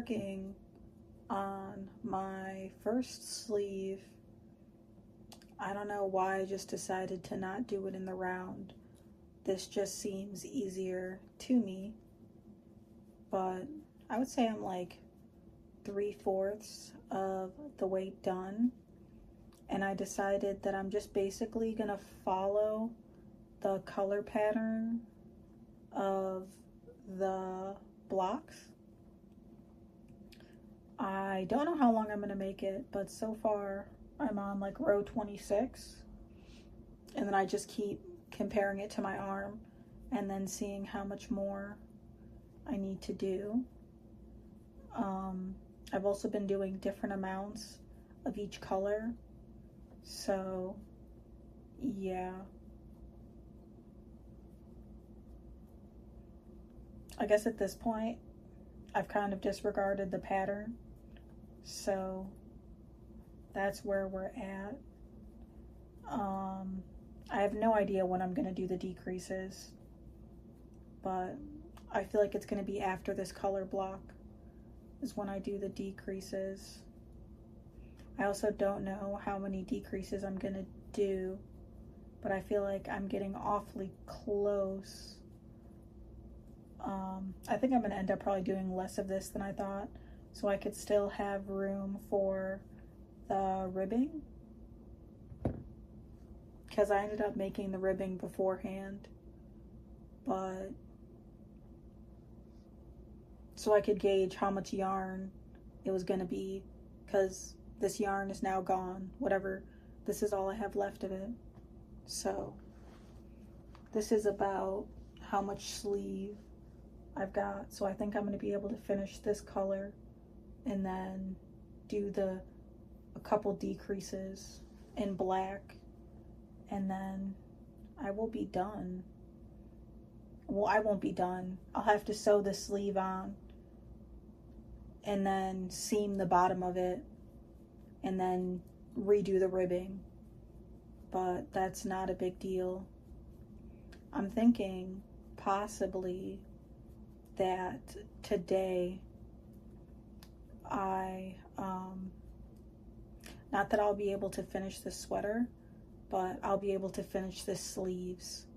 working on my first sleeve. I don't know why I just decided to not do it in the round. This just seems easier to me, but I would say I'm like 3/4 of the way done, and I decided that I'm just basically gonna follow the color pattern of the blocks. I don't know how long I'm gonna make it, but so far I'm on like row 26, and then I just keep comparing it to my arm and then seeing how much more I need to do. I've also been doing different amounts of each color, so yeah. I guess at this point I've kind of disregarded the pattern, so that's where we're at. I have no idea when I'm going to do the decreases, but I feel like it's going to be after this color block is when I do the decreases. I also don't know how many decreases I'm going to do, but I feel like I'm getting awfully close. I think I'm going to end up probably doing less of this than I thought, so I could still have room for the ribbing, because I ended up making the ribbing beforehand, but so I could gauge how much yarn it was going to be, because this yarn is now gone. Whatever, this is all I have left of it. So this is about how much sleeve I've got. So I think I'm going to be able to finish this color and then do a couple decreases in black, and then I will be done. Well, I won't be done. I'll have to sew the sleeve on and then seam the bottom of it and then redo the ribbing, but that's not a big deal. I'm thinking possibly that today not that I'll be able to finish the sweater, but I'll be able to finish the sleeves.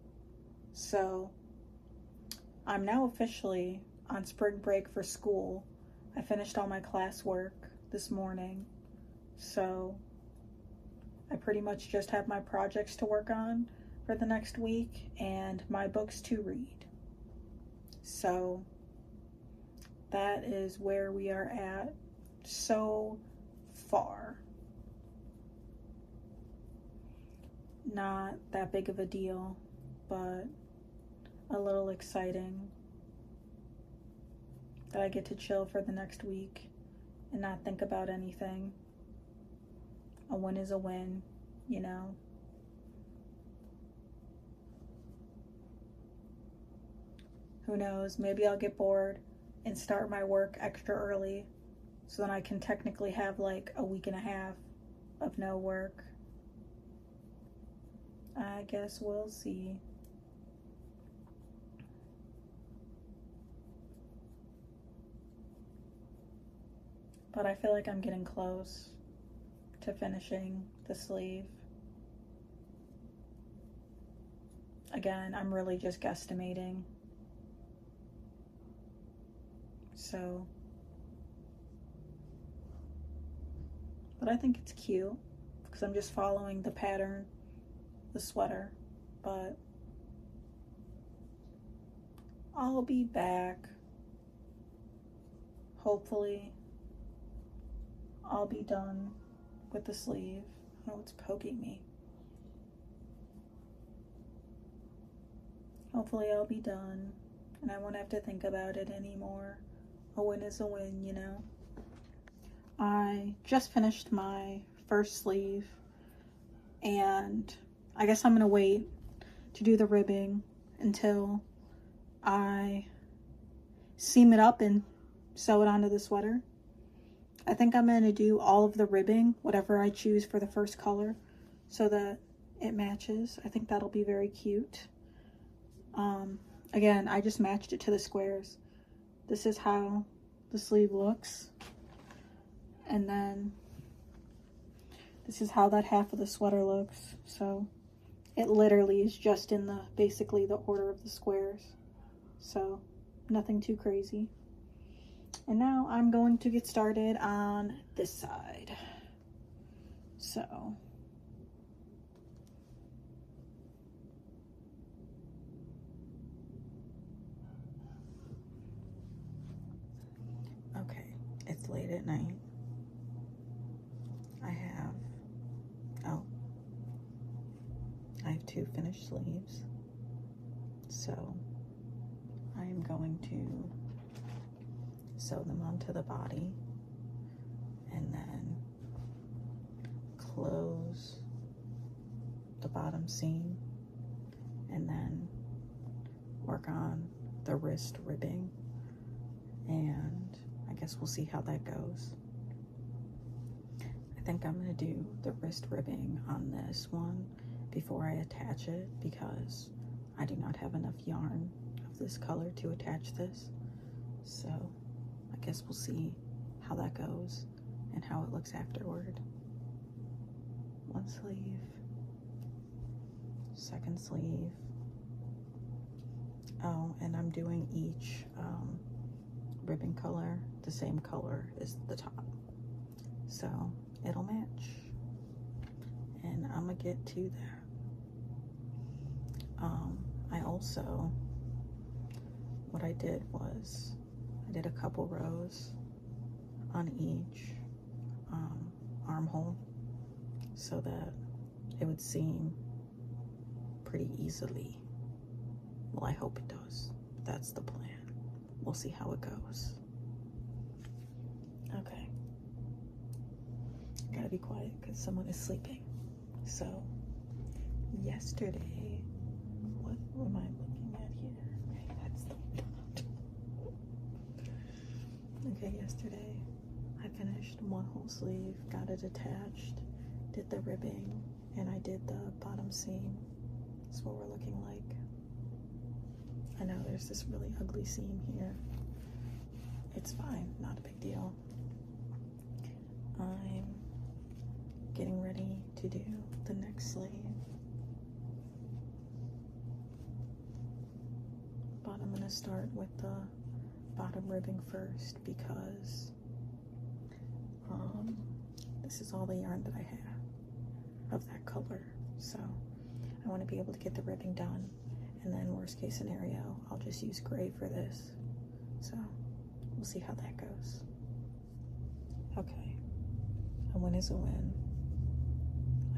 So I'm now officially on spring break for school. I finished all my classwork this morning, so I pretty much just have my projects to work on for the next week and my books to read. So that is where we are at so far. Not that big of a deal, but a little exciting that I get to chill for the next week and not think about anything. A win is a win, you know. Who knows, maybe I'll get bored and start my work extra early, so then I can technically have like a week and a half of no work. I guess we'll see. But I feel like I'm getting close to finishing the sleeve. Again, I'm really just guesstimating. So, but I think it's cute because I'm just following the pattern, the sweater, but I'll be back. Hopefully, I'll be done with the sleeve. Oh, it's poking me. Hopefully I'll be done and I won't have to think about it anymore. A win is a win, you know. I just finished my first sleeve, and I guess I'm gonna wait to do the ribbing until I seam it up and sew it onto the sweater. I think I'm gonna do all of the ribbing, whatever I choose for the first color, so that it matches. I think that'll be very cute. Again, I just matched it to the squares. This is the sleeve looks. And then this is how that half of the sweater looks. So it literally is just in the, basically the order of the squares. So nothing too crazy. And now I'm going to get started on this side. So okay, it's late at night. I have 2 finished sleeves. So I am going to sew them onto the body and then close the bottom seam and then work on the wrist ribbing, and I guess we'll see how that goes. I think I'm going to do the wrist ribbing on this one before I attach it, because I do not have enough yarn of this color to attach this. So I guess we'll see how that goes and how it looks afterward. 1 sleeve, 2nd sleeve. Oh, and I'm doing each ribbon color the same color as the top, so it'll match. And I'm gonna get to that. I also, what I did was I did a couple rows on each armhole so that it would seam pretty easily. Well, I hope it does. That's the plan. We'll see how it goes. Okay. Gotta be quiet because someone is sleeping. So, yesterday, what am I looking at here? Okay, that's the dot. Okay, yesterday I finished 1 whole sleeve, got it attached, did the ribbing, and I did the bottom seam. That's what we're looking like. I know there's this really ugly seam here. It's fine, not a big deal. I'm getting ready to do the next sleeve. But I'm gonna start with the bottom ribbing first because this is all the yarn that I have of that color. So I want to be able to get the ribbing done, and then worst case scenario, I'll just use gray for this. So we'll see how that goes. Okay, a win is a win.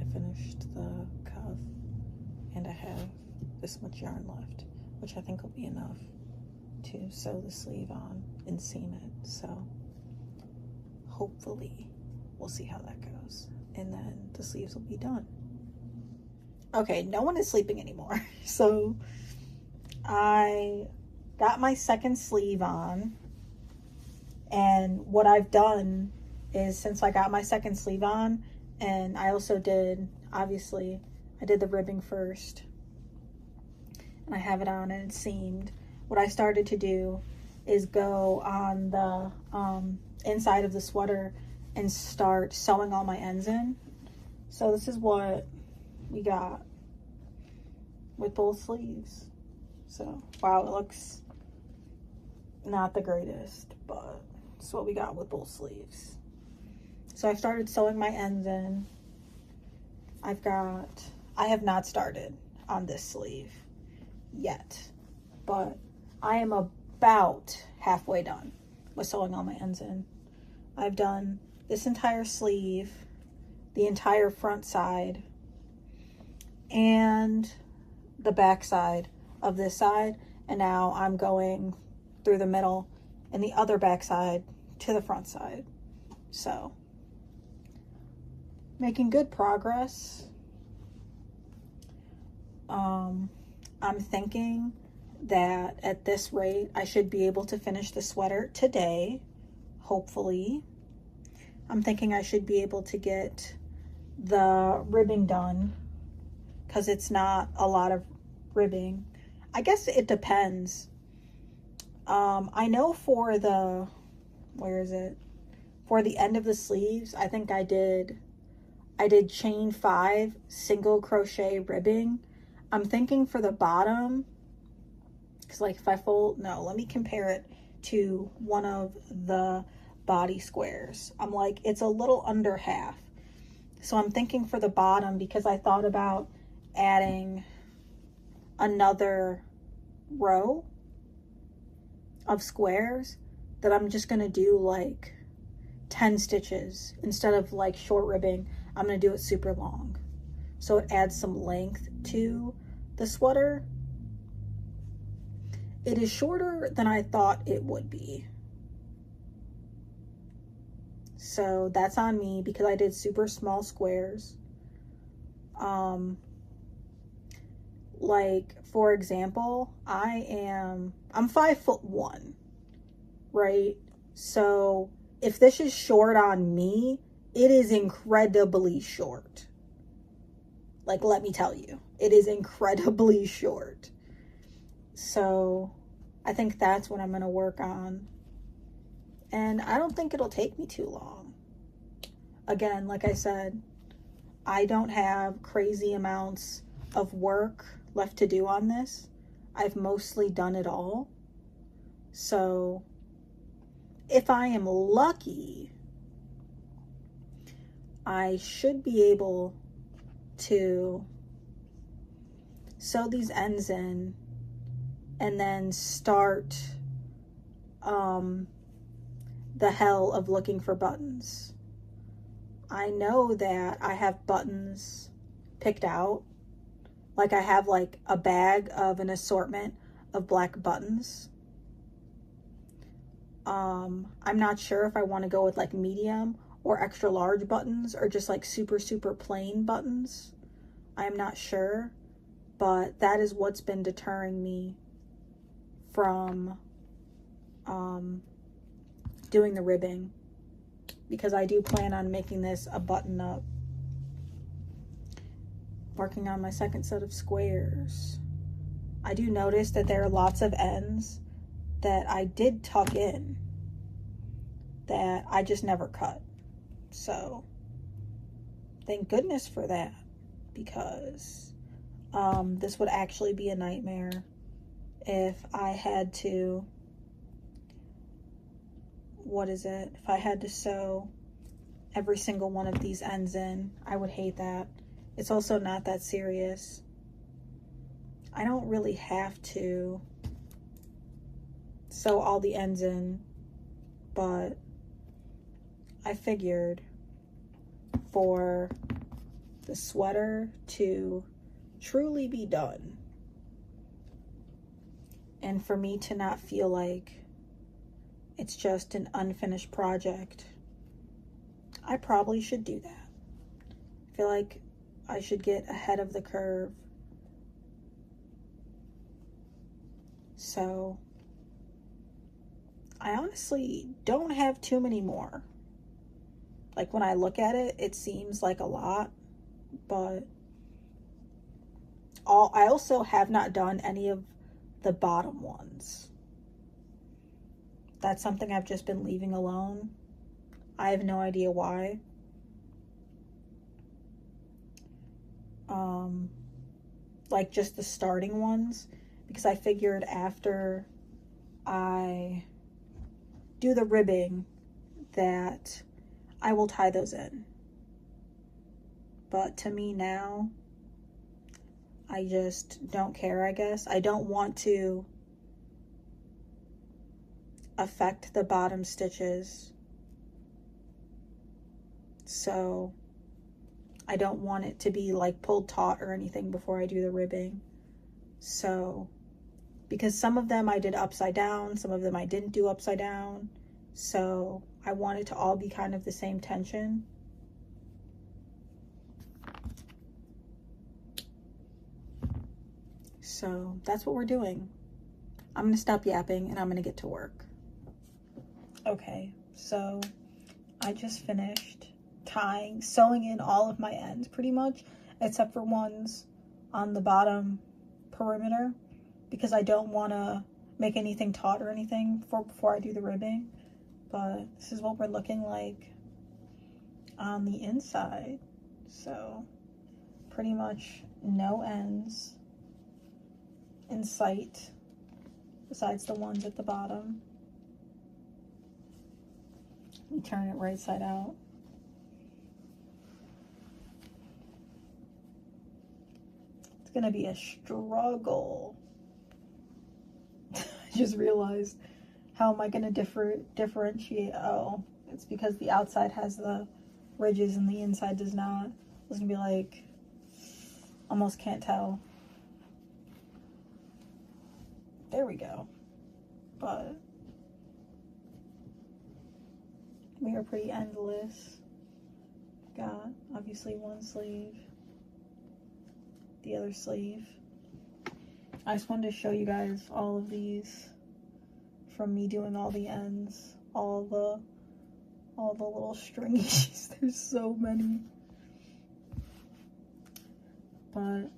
I finished the cuff and I have this much yarn left, which I think will be enough to sew the sleeve on and seam it. So hopefully we'll see how that goes, and then the sleeves will be done. Okay, no one is sleeping anymore. So I got my 2nd sleeve on, and what I've done is, since I got my 2nd sleeve on, and I also did, obviously, I did the ribbing first, and I have it on and it's seamed. What I started to do is go on the inside of the sweater and start sewing all my ends in. So this is what we got with both sleeves. So, wow, it looks not the greatest, but it's what we got with both sleeves. So I started sewing my ends in. I have not started on this sleeve yet, but I am about halfway done with sewing all my ends in. I've done this entire sleeve, the entire front side, and the back side of this side, and now I'm going through the middle and the other back side to the front side. So making good progress. I'm thinking that at this rate I should be able to finish the sweater today, hopefully. I'm thinking I should be able to get the ribbing done because it's not a lot of ribbing. I guess it depends. I know for the where is it? For the end of the sleeves, I think I did chain 5 single crochet ribbing. I'm thinking for the bottom, because like if I fold, no, let me compare it to one of the body squares. I'm like, it's a little under half. So I'm thinking for the bottom, because I thought about adding another row of squares, that I'm just going to do like 10 stitches instead of like short ribbing. I'm going to do it super long, so it adds some length to the sweater. It is shorter than I thought it would be, so that's on me because I did super small squares. Like for example, I'm 5'1", right? So if this is short on me, it is incredibly short. Like, let me tell you, it is incredibly short. So I think that's what I'm going to work on. And I don't think it'll take me too long. Again, like I said, I don't have crazy amounts of work left to do on this. I've mostly done it all. So if I am lucky, I should be able to sew these ends in and then start the hell of looking for buttons. I know that I have buttons picked out. Like I have like a bag of an assortment of black buttons. I'm not sure if I want to go with like medium or extra large buttons or just like super plain buttons. I'm not sure, but that is what's been deterring me from doing the ribbing, because I do plan on making this a button up. Working on my second set of squares. I do notice that there are lots of ends that I did tuck in that I just never cut. So thank goodness for that, because this would actually be a nightmare if I had to, if I had to sew every single one of these ends in. I would hate that. It's also not that serious. I don't really have to sew all the ends in, but I figured for the sweater to truly be done and for me to not feel like it's just an unfinished project, I probably should do that. I feel like I should get ahead of the curve. So I honestly don't have too many more. Like when I look at it, it seems like a lot, but I also have not done any of the bottom ones. That's something I've just been leaving alone. I have no idea why. Like just the starting ones, because I figured after I do the ribbing that I will tie those in. But to me now, I just don't care, I guess. I don't want to affect the bottom stitches. So I don't want it to be like pulled taut or anything before I do the ribbing. So, because some of them I did upside down, some of them I didn't do upside down. So I want it to all be kind of the same tension. So that's what we're doing. I'm gonna stop yapping and I'm gonna get to work. Okay, so I just finished sewing in all of my ends pretty much, except for ones on the bottom perimeter, because I don't want to make anything taut or anything before I do the ribbing. but this is what we're looking like on the inside. So pretty much no ends in sight besides the ones at the bottom. Let me turn it right side out. It's gonna be a struggle. I just realized, how am I gonna differentiate? Oh, it's because the outside has the ridges and the inside does not. It's gonna be like, almost can't tell. There we go. But we are pretty endless. Got obviously one sleeve, the other sleeve. I just wanted to show you guys all of these from me doing all the ends, all the little stringies. There's so many. But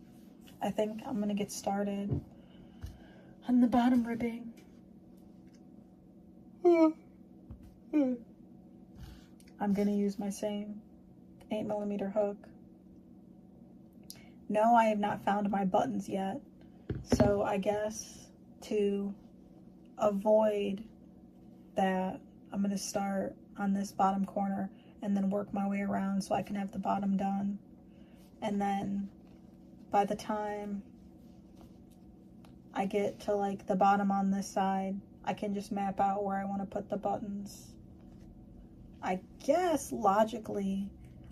I think I'm gonna get started on the bottom ribbing. I'm gonna use my same 8mm hook. No, I have not found my buttons yet. So I guess to avoid that, I'm gonna start on this bottom corner and then work my way around so I can have the bottom done. And then by the time I get to like the bottom on this side, I can just map out where I want to put the buttons. I guess logically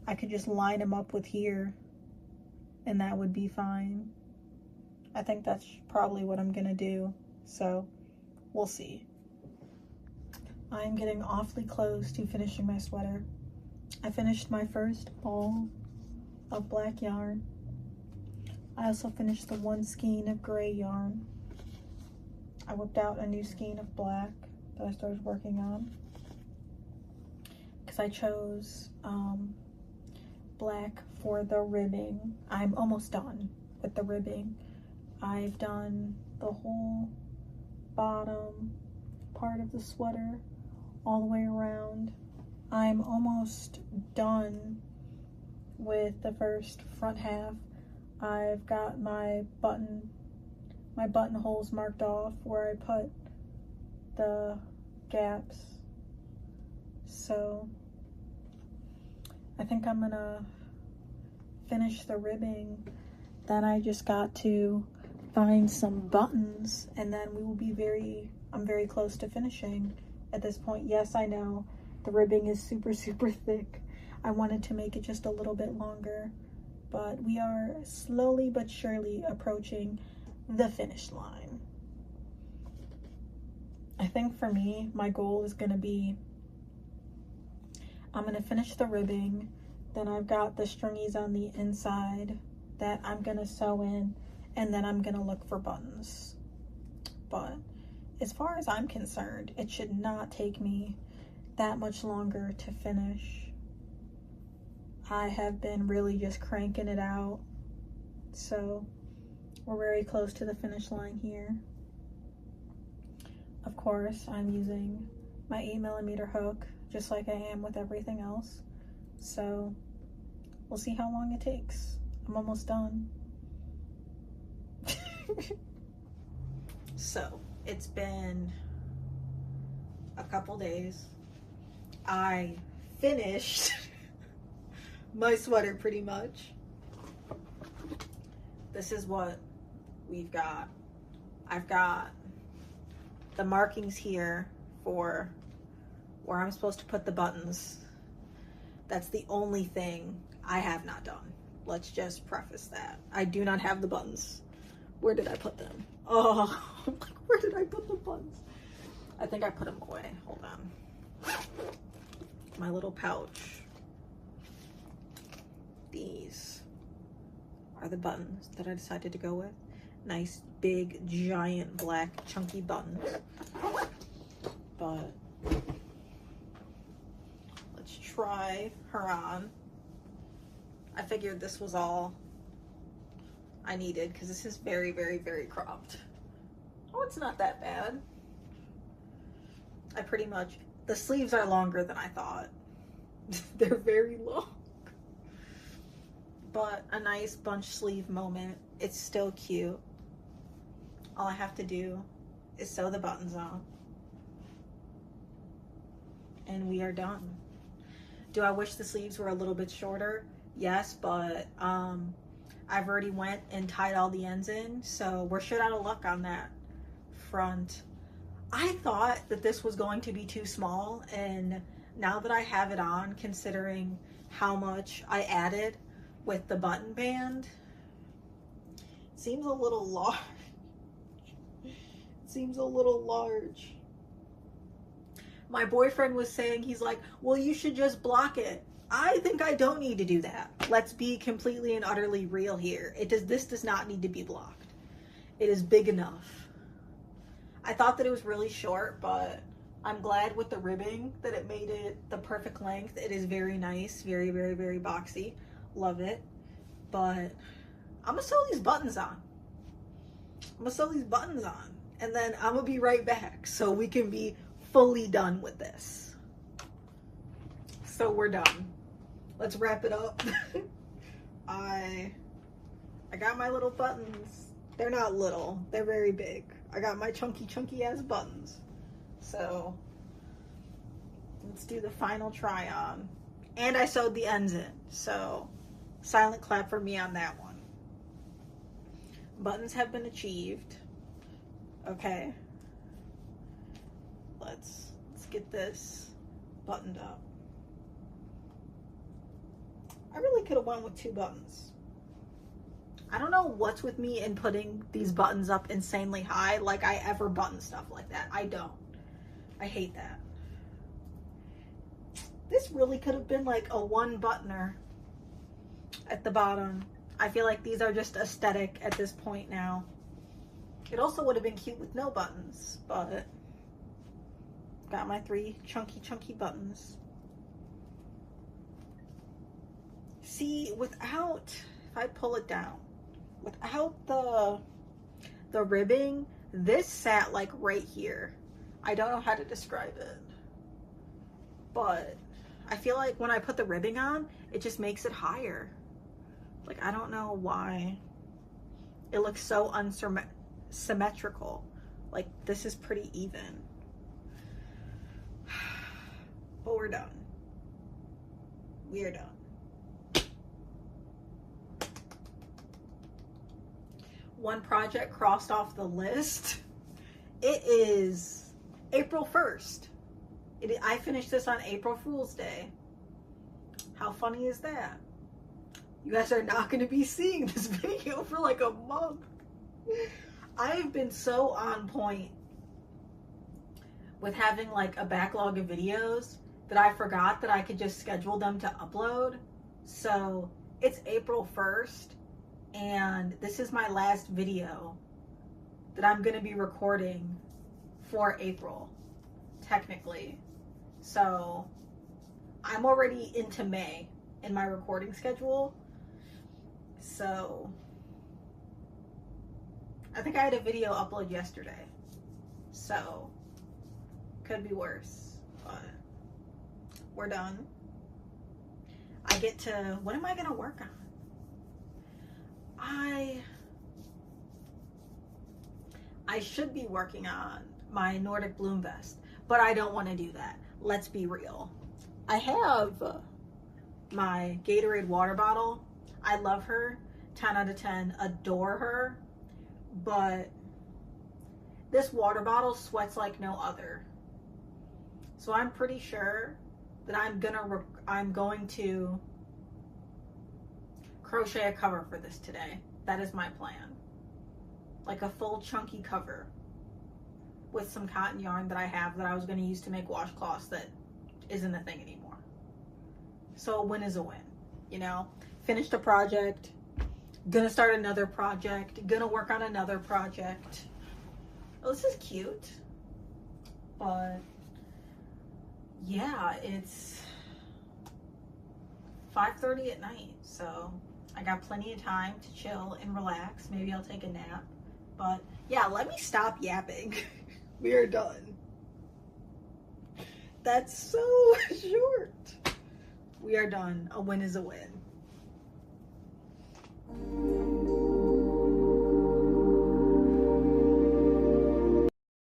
I could just line them up with here and that would be fine. I think that's probably what I'm gonna do, so we'll see. I'm getting awfully close to finishing my sweater. I finished my first ball of black yarn. I also finished the one skein of gray yarn. I whipped out a new skein of black that I started working on because I chose black for the ribbing. I'm almost done with the ribbing. I've done the whole bottom part of the sweater all the way around. I'm almost done with the first front half. I've got my buttonholes marked off where I put the gaps. So I think I'm gonna finish the ribbing. Then I just got to find some buttons and then we will be I'm very close to finishing at this point. Yes, I know the ribbing is super thick. I wanted to make it just a little bit longer, but we are slowly but surely approaching the finish line. I think for me, my goal is gonna be, I'm gonna finish the ribbing, then I've got the stringies on the inside that I'm gonna sew in, and then I'm gonna look for buttons. But as far as I'm concerned, it should not take me that much longer to finish. I have been really just cranking it out, so we're very close to the finish line here. Of course, I'm using my 8mm hook just like I am with everything else, so we'll see how long it takes. I'm almost done. So it's been a couple days. I finished my sweater pretty much. This is what we've got. I've got the markings here for where I'm supposed to put the buttons. That's the only thing I have not done. Let's just preface that. I do not have the buttons. Where did I put them? Oh, where did I put the buttons? I think I put them away. Hold on. My little pouch. These are the buttons that I decided to go with. Nice, big, giant, black, chunky buttons. But let's try her on. I figured this was all I needed because this is very cropped. Oh, it's not that bad. I pretty much the sleeves are longer than I thought. They're very long. But a nice bunch sleeve moment. It's still cute. All I have to do is sew the buttons on. And we are done. Do I wish the sleeves were a little bit shorter? Yes, but I've already went and tied all the ends in, so we're shit out of luck on that front. I thought that this was going to be too small, and now that I have it on, considering how much I added with the button band, it seems a little large. It seems a little large. My boyfriend was saying, he's like, well, you should just block it. I think I don't need to do that. Let's be completely and utterly real here. This does not need to be blocked. It is big enough. I thought that it was really short, but I'm glad with the ribbing that it made it the perfect length. It is very nice, very, very, very boxy. Love it. But I'm gonna sew these buttons on. And then I'm gonna be right back so we can be fully done with this. So we're done. Let's wrap it up. I got my little buttons. They're not little, they're very big. I got my chunky ass buttons. So let's do the final try on. And I sewed the ends in, so silent clap for me on that one. Buttons have been achieved. Okay. Let's get this buttoned up. I really could have went with 2 buttons. I don't know what's with me in putting these buttons up insanely high, like I ever button stuff like that. I don't. I hate that. This really could have been like a 1-buttoner at the bottom. I feel like these are just aesthetic at this point now. It also would have been cute with no buttons, but got my 3 chunky buttons. See, without, if I pull it down, without the ribbing, this sat like right here. I don't know how to describe it, but I feel like when I put the ribbing on, it just makes it higher. Like, I don't know why. It looks so unsymmetrical. Like, this is pretty even. But we're done. We're done. One project crossed off the list. It is April 1st. I finished this on April Fool's Day. How funny is that? You guys are not going to be seeing this video for like a month. I've been so on point with having like a backlog of videos that I forgot that I could just schedule them to upload. So it's April 1st, and this is my last video that I'm going to be recording for April, technically. So I'm already into May in my recording schedule. So I think I had a video upload yesterday, so could be worse, but we're done. I get to, what am I gonna work on? I should be working on my Nordic Bloom vest, but I don't want to do that. Let's be real. I have my Gatorade water bottle. I love her, 10 out of 10, adore her, but this water bottle sweats like no other. So I'm pretty sure that I'm going to crochet a cover for this today. That is my plan. Like a full chunky cover with some cotton yarn that I have that I was going to use to make washcloths that isn't a thing anymore. So a win is a win, you know? Finished a project, gonna start another project, gonna work on another project. Oh, this is cute. But yeah, it's 5:30 at night, so I got plenty of time to chill and relax. Maybe I'll take a nap. But yeah, let me stop yapping. We are done. That's so short. We are done. A win is a win.